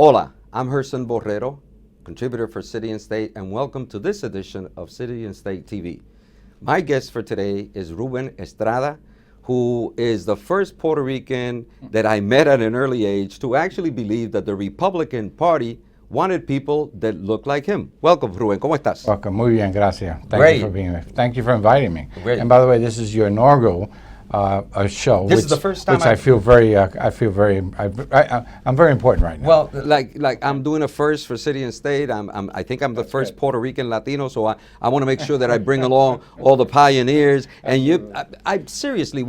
Hola, I'm Gerson Borrero, contributor for City and State, and welcome to this edition of City and State TV. My guest for today is Ruben Estrada, who is the first Puerto Rican that I met at an early age to actually believe that the Republican Party wanted people that look like him. Welcome, Ruben. ¿Cómo estás? Welcome. Muy bien, gracias. Great. You for being here. Thank you for inviting me. Great. And by the way, this is your inaugural show. This is the first time which I'm very important right now. Well, like I'm doing a first for City and State. I think I'm the first Puerto Rican Latino, so I want to make sure that I bring along all the pioneers. And I seriously,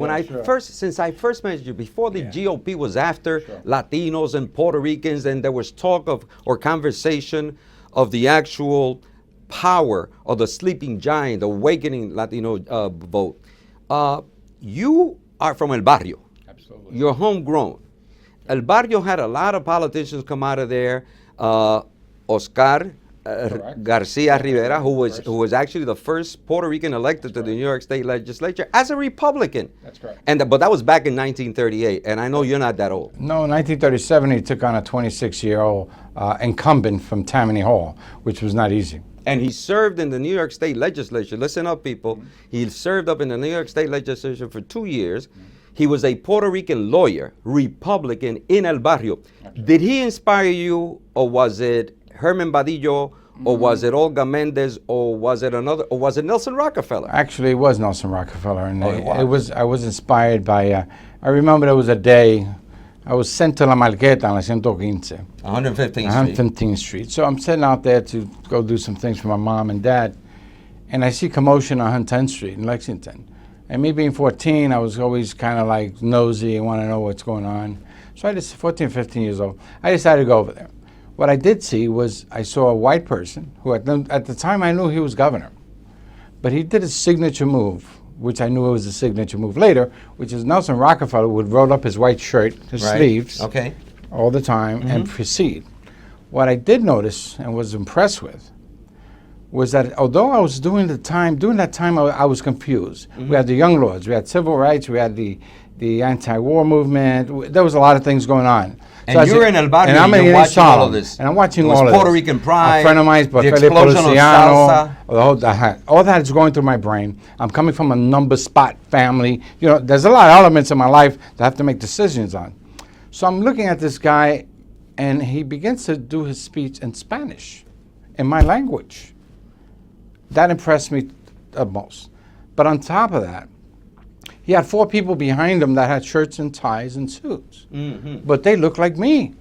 since I first met you, before the GOP was after Latinos and Puerto Ricans, and there was talk of or conversation of the actual power of the sleeping giant, the awakening Latino vote. You are from El Barrio. Absolutely. You're homegrown. El Barrio had a lot of politicians come out of there. Oscar Garcia Rivera, who was actually the first Puerto Rican elected to the New York State Legislature as a Republican. That's correct. But that was back in 1938, and I know you're not that old. No, in 1937 he took on a 26-year-old incumbent from Tammany Hall, which was not easy. And he served in the New York State Legislature. Listen up, people. He served up in the New York State Legislature for 2 years. He was a Puerto Rican lawyer, Republican in El Barrio. Did he inspire you, or was it Herman Badillo, or was it Olga Mendez, or was it Nelson Rockefeller? Actually, it was Nelson Rockefeller, and I was inspired by. I remember there was a day I was sent to La Marqueta on la 115th. 115th Street. So I'm sitting out there to go do some things for my mom and dad, and I see commotion on 110th Street in Lexington. And me being 14, I was always kind of like nosy and want to know what's going on. So I just, 14, 15 years old, I decided to go over there. What I did see was I saw a white person who at the time I knew he was governor, but he did a signature move, which I knew it was a signature move later, which is Nelson Rockefeller would roll up his white shirt, his sleeves, all the time, and proceed. What I did notice and was impressed with was that although I was during that time I was confused. We had the Young Lords, we had civil rights, we had the anti-war movement. There was a lot of things going on. And so you're in El Barrio, and you're watching all of this. And I'm watching all of this. Puerto Rican pride, a friend of mine, the explosion of salsa. All that is going through my brain. I'm coming from a number spot family. You know, there's a lot of elements in my life that I have to make decisions on. So I'm looking at this guy, and he begins to do his speech in Spanish, in my language. That impressed me the most. But on top of that, he had 4 people behind him that had shirts and ties and suits. But they looked like me.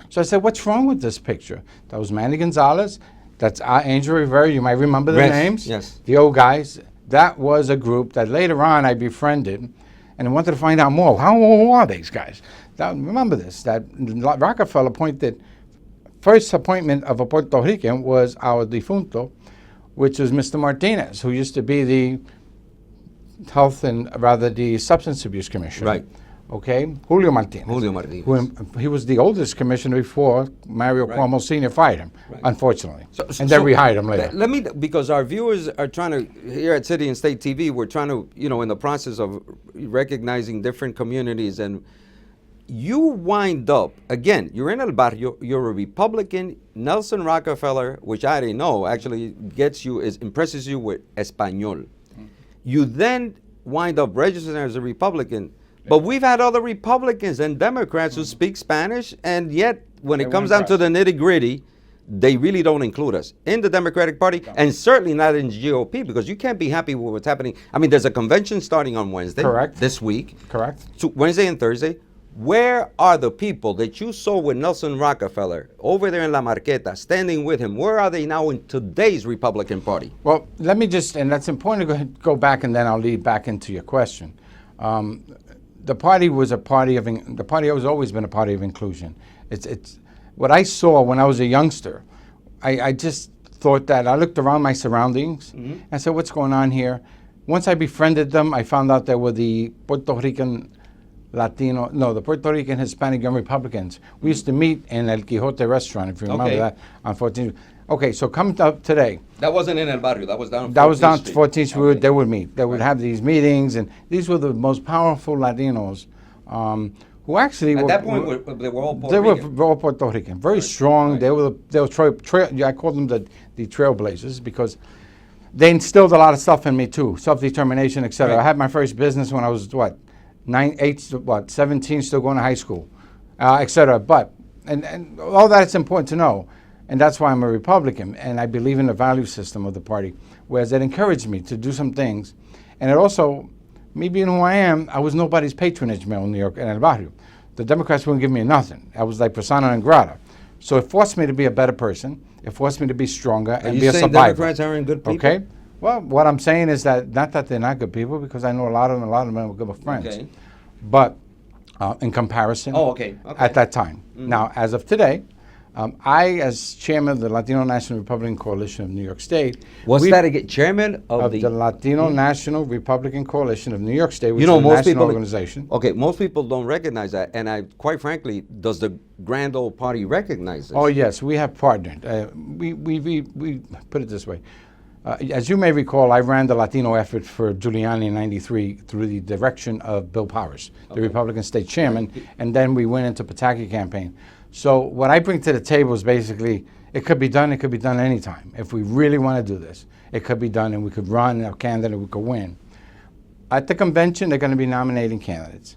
So I said, what's wrong with this picture? That was Manny Gonzalez. That's Angel Rivera. You might remember the names. Yes. The old guys. That was a group that later on I befriended and wanted to find out more. Who are these guys? Remember this, that Rockefeller appointed, first appointment of a Puerto Rican was our defunto, which was Mr. Martinez, who used to be the the Substance Abuse Commissioner. Right. Okay, Julio Martinez. He was the oldest commissioner before Mario Cuomo Sr. fired him, unfortunately. And then rehired him later. Because our viewers are trying to, here at City and State TV, we're trying to, in the process of recognizing different communities, and you wind up, again, you're in El Barrio, you're a Republican. Nelson Rockefeller, which I didn't know, actually impresses you with Espanol. You then wind up registering as a Republican, but we've had other Republicans and Democrats who speak Spanish, and yet when it comes down to the nitty-gritty, they really don't include us in the Democratic Party, and certainly not in GOP, because you can't be happy with what's happening. I mean, there's a convention starting on Wednesday. Correct. This week. Correct. So Wednesday and Thursday. Where are the people that you saw with Nelson Rockefeller over there in La Marqueta, standing with him? Where are they now in today's Republican Party? Well, let me just, and that's important to go back, and then I'll lead back into your question. The party was a party of, the party has always been a party of inclusion. It's what I saw when I was a youngster. I just thought that, I looked around my surroundings, and I said, what's going on here? Once I befriended them, I found out there were the Puerto Rican the Puerto Rican Hispanic Young Republicans. We used to meet in El Quijote restaurant, if you remember that, on 14th. Okay, so coming up today. That wasn't in El Barrio, that was down on 14th Street. That was down 14th Street. They would meet. They would have these meetings, and these were the most powerful Latinos who actually At were, that point, they were all Puerto they Rican. were all Puerto Rican, very strong. right. They were I call them the trailblazers because they instilled a lot of stuff in me too, self-determination, etc. Right. I had my first business when I was 17, still going to high school, etc. But and all that's important to know, and that's why I'm a Republican, and I believe in the value system of the party. Whereas it encouraged me to do some things, and it also, me being who I am, I was nobody's patronage male in New York and El Barrio. The Democrats wouldn't give me nothing. I was like persona non grata. So it forced me to be a better person. It forced me to be stronger and be a survivor. Democrats aren't good people? Okay. Well, what I'm saying is that not that they're not good people, because I know a lot of them were good friends. Okay. But in comparison, at that time. Now, as of today, I, as chairman of the Latino National Republican Coalition of New York State, chairman of the Latino National Republican Coalition of New York State, which You know, is a most national people- organization. Okay, most people don't recognize that, and quite frankly, does the grand old party recognize this? Oh yes, we have partnered. We put it this way. As you may recall, I ran the Latino effort for Giuliani in '93 through the direction of Bill Powers, the Republican state chairman, and then we went into Pataki campaign. So what I bring to the table is basically, it could be done anytime. If we really want to do this, it could be done, and we could run a candidate, we could win. At the convention, they're going to be nominating candidates.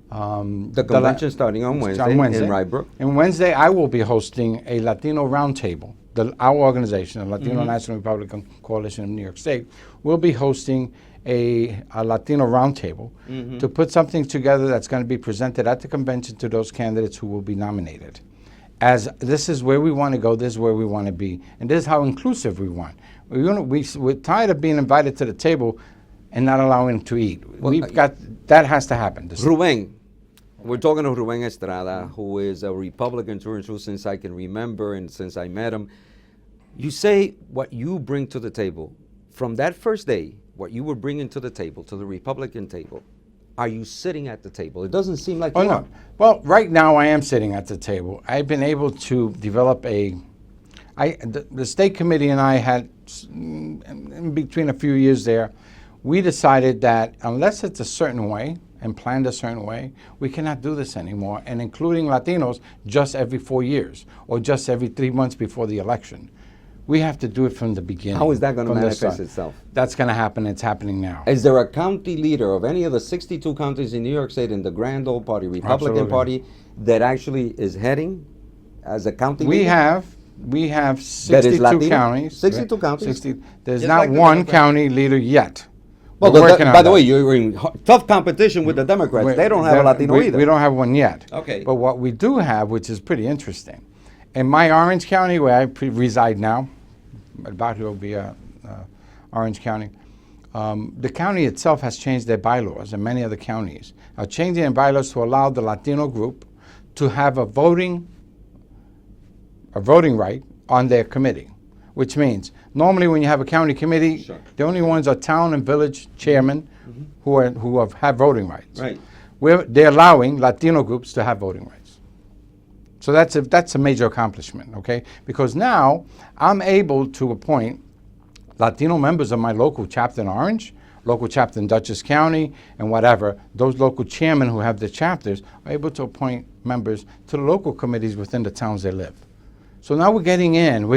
The convention starting on Wednesday in Rybrook. And Wednesday, I will be hosting a Latino roundtable. Our organization, the Latino National Republican Coalition of New York State, will be hosting a Latino roundtable to put something together that's going to be presented at the convention to those candidates who will be nominated. As this is where we want to go, this is where we want to be, and this is how inclusive we want. We're tired of being invited to the table and not allowing to eat. That has to happen. Ruben, we're talking to Ruben Estrada, who is a Republican through and through since I can remember and since I met him. You say what you bring to the table. From that first day, what you were bringing to the table, to the Republican table, are you sitting at the table? It doesn't seem like you are. No. Well, right now I am sitting at the table. I've been able to develop the state committee and I had, in between a few years there, we decided that unless it's a certain way and planned a certain way, we cannot do this anymore, and including Latinos just every 4 years or just every 3 months before the election. We have to do it from the beginning. How is that going to manifest itself? That's going to happen. It's happening now. Is there a county leader of any of the 62 counties in New York State in the grand old party, Republican Party, that actually is heading as a county leader? We have 62 counties. 62 counties? There's Just not like the one Democrats. county leader yet. Well, We're working on by the that. way, you're in tough competition with the Democrats. They don't have a Latino either. We don't have one yet. Okay. But what we do have, which is pretty interesting, in my Orange County, where I reside now, El Barrio will be Orange County, the county itself has changed their bylaws, and many other counties are changing their bylaws to allow the Latino group to have a voting right on their committee, which means normally when you have a county committee, the only ones are town and village chairmen who have voting rights. Right. They're allowing Latino groups to have voting rights. So that's a major accomplishment, okay? Because now I'm able to appoint Latino members of my local chapter in Orange, local chapter in Dutchess County, and whatever. Those local chairmen who have the chapters are able to appoint members to the local committees within the towns they live. So now we're getting in,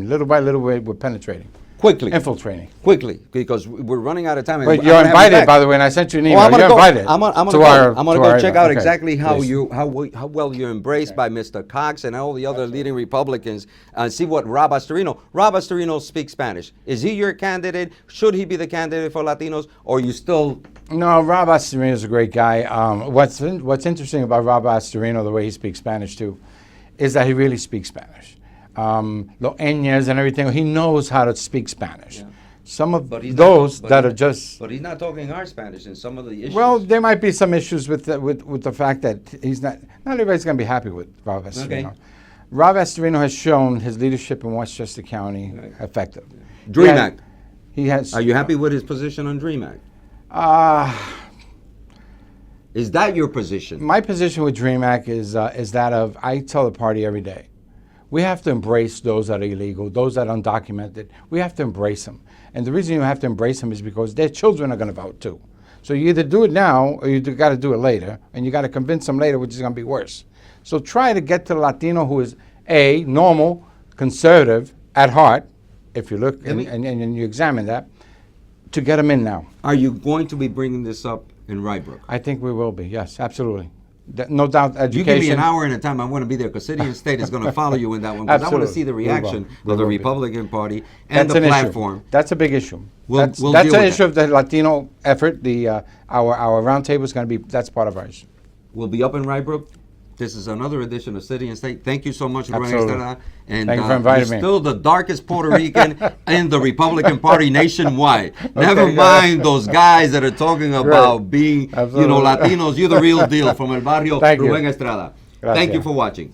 little by little we're penetrating. Quickly. Infiltrating. Quickly, because we're running out of time. But you're invited, by the way, and I sent you an email. You're invited. I'm gonna go check out exactly how well you're embraced by Mr. Cox and all the other leading Republicans, and see what Rob Astorino. Rob Astorino speaks Spanish. Is he your candidate? Should he be the candidate for Latinos, or you still? No, Rob Astorino is a great guy. What's interesting about Rob Astorino, the way he speaks Spanish too, is that he really speaks Spanish. Los ñes and everything, he knows how to speak Spanish. Yeah. Some of those that are just... But he's not talking our Spanish in some of the issues. Well, there might be some issues with the fact that he's not everybody's going to be happy with Rob Astorino. Okay. Rob Astorino has shown his leadership in Westchester County effective. DREAM Act. He has... Are you happy with his position on DREAM Act? Is that your position? My position with DREAM Act is that of, I tell the party every day, we have to embrace those that are illegal, those that are undocumented. We have to embrace them. And the reason you have to embrace them is because their children are going to vote too. So you either do it now or you got to do it later, and you got to convince them later, which is going to be worse. So try to get to the Latino who is A, normal, conservative at heart, if you look and you examine that, to get them in now. Are you going to be bringing this up in Rybrook? I think we will be, yes, absolutely. No doubt education. You give me an hour and a time, I want to be there, because City and State is going to follow you in that one, because I want to see the reaction of the Republican Party and the platform. Issue. That's a big issue. We'll that's deal an with issue of the Latino effort. Our roundtable is going to be, that's part of our issue. We'll be up in Rybrook. This is another edition of City and State. Thank you so much, Ruben Estrada. And thank you for inviting me. Still the darkest Puerto Rican in the Republican Party nationwide. Never mind those guys that are talking about being, Latinos. You're the real deal from El Barrio, Ruben Estrada. Thank you for watching.